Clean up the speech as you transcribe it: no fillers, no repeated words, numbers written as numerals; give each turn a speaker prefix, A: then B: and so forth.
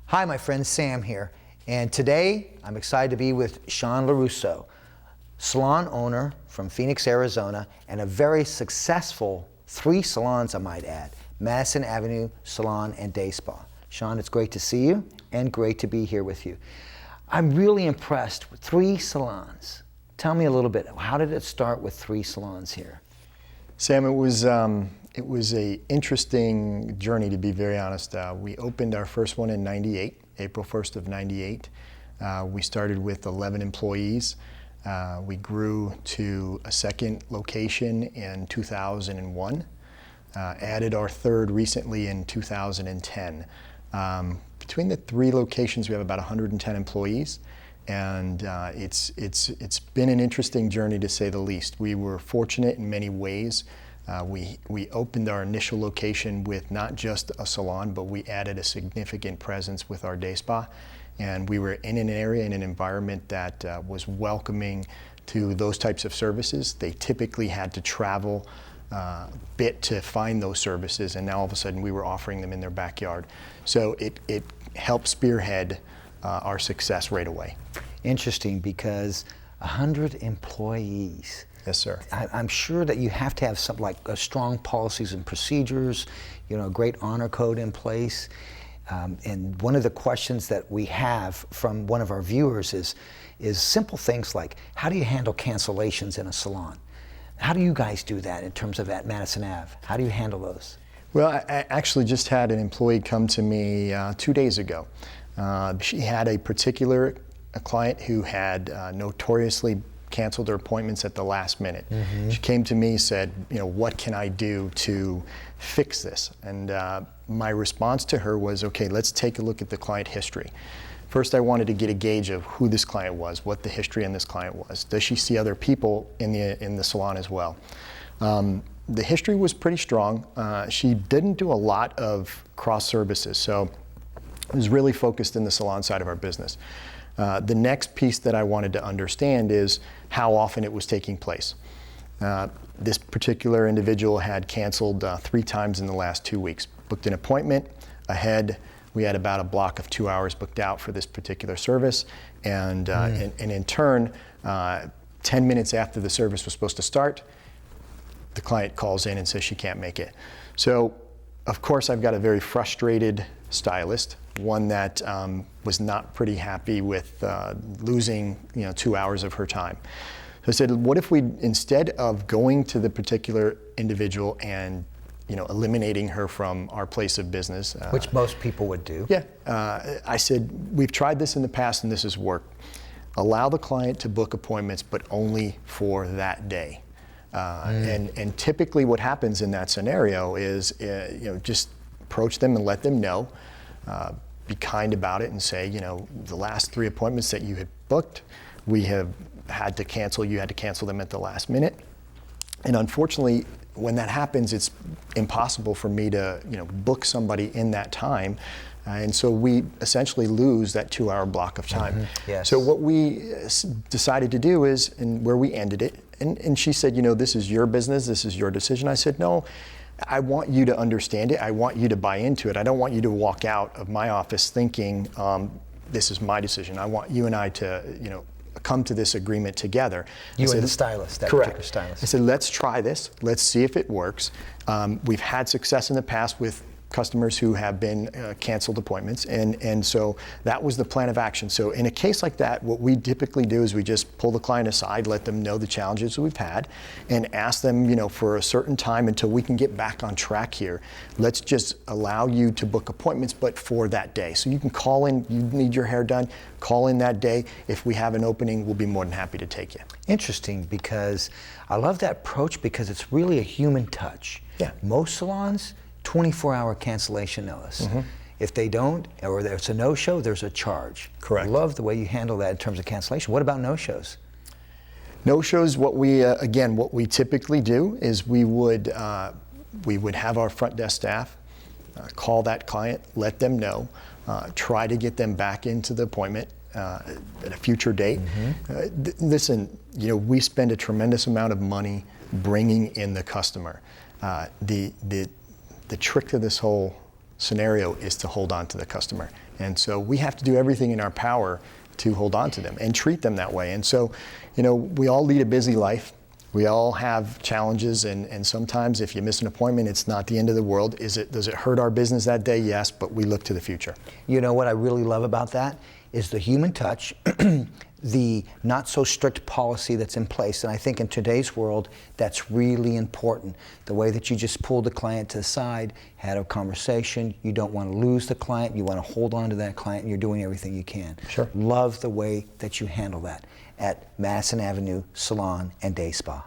A: Hi, my friend Sam here, and today I'm excited to be with Sean LaRusso, salon owner from Phoenix, Arizona, and a very successful 3 salons, I might add, Madison Avenue Salon and Day Spa. Sean, it's great to see you and great to be here with you. I'm really impressed with 3 salons. Tell me a little bit, how did it start with 3 salons here?
B: Sam, it was a interesting journey, to be very honest. We opened our first one in '98, April 1st of '98. We started with 11 employees. We grew to a second location in 2001. Added our third recently in 2010. Between the 3 locations, we have about 110 employees. And it's been an interesting journey, to say the least. We were fortunate in many ways. We opened our initial location with not just a salon, but we added a significant presence with our day spa. And we were in an area, in an environment that was welcoming to those types of services. They typically had to travel a bit to find those services, and now all of a sudden we were offering them in their backyard. So it helped spearhead our success right away.
A: Interesting, because 100 employees.
B: Yes, sir.
A: I'm sure that you have to have something like strong policies and procedures, a great honor code in place. And one of the questions that we have from one of our viewers is simple things like, how do you handle cancellations in a salon? How do you guys do that in terms of at Madison Ave? How do you handle those?
B: Well, I actually just had an employee come to me 2 days ago. She had a client who had notoriously canceled her appointments at the last minute. Mm-hmm. She came to me, said, what can I do to fix this? And my response to her was, okay, let's take a look at the client history. First, I wanted to get a gauge of who this client was, what the history in this client was. Does she see other people in the salon as well? The history was pretty strong. She didn't do a lot of cross services, so it was really focused in the salon side of our business. The next piece that I wanted to understand is how often it was taking place. This particular individual had canceled 3 times in the last 2 weeks. Booked an appointment ahead. We had about a block of 2 hours booked out for this particular service. And in turn, 10 minutes after the service was supposed to start, the client calls in and says she can't make it. So, of course, I've got a very frustrated stylist, one that was not pretty happy with losing 2 hours of her time. So I said, what if we, instead of going to the particular individual and eliminating her from our place of business,
A: which most people would do.
B: Yeah, I said, we've tried this in the past and this has worked. Allow the client to book appointments, but only for that day. And typically what happens in that scenario is, just approach them and let them know. Be kind about it and say, the last 3 appointments that you had booked, we have had to cancel. You had to cancel them at the last minute. And unfortunately, when that happens, it's impossible for me to, book somebody in that time. And so we essentially lose that 2-hour block of time.
A: Mm-hmm. Yes.
B: So what we decided to do is, and where we ended it, and she said, this is your business, this is your decision. I said, no, I want you to understand it. I want you to buy into it. I don't want you to walk out of my office thinking, this is my decision. I want you and I to, come to this agreement together.
A: You and the stylist, that
B: correct.
A: particular stylist.
B: I said, let's try this. Let's see if it works. We've had success in the past with customers who have been canceled appointments, and so that was the plan of action. So in a case like that, what we typically do is we just pull the client aside, let them know the challenges we've had, and ask them, for a certain time until we can get back on track here. Let's just allow you to book appointments, but for that day. So you can call in, you need your hair done, call in that day. If we have an opening, we'll be more than happy to take you.
A: Interesting, because I love that approach because it's really a human touch.
B: Yeah.
A: Most salons, 24-hour cancellation notice. Mm-hmm. If they don't, or there's a no-show, there's a charge.
B: Correct.
A: I love the way you handle that in terms of cancellation. What about no-shows?
B: No-shows, what we typically do is we would have our front desk staff call that client, let them know, try to get them back into the appointment at a future date. Mm-hmm. Listen, we spend a tremendous amount of money bringing in the customer. The trick to this whole scenario is to hold on to the customer. And so we have to do everything in our power to hold on to them and treat them that way. And so, we all lead a busy life. We all have challenges, and sometimes if you miss an appointment, it's not the end of the world. Does it hurt our business that day? Yes, but we look to the future.
A: You know what I really love about that is the human touch, the not so strict policy that's in place. And I think in today's world, that's really important. The way that you just pulled the client to the side, had a conversation. You don't want to lose the client. You want to hold on to that client, and you're doing everything you can.
B: Sure.
A: Love the way that you handle that at Madison Avenue Salon and Day Spa.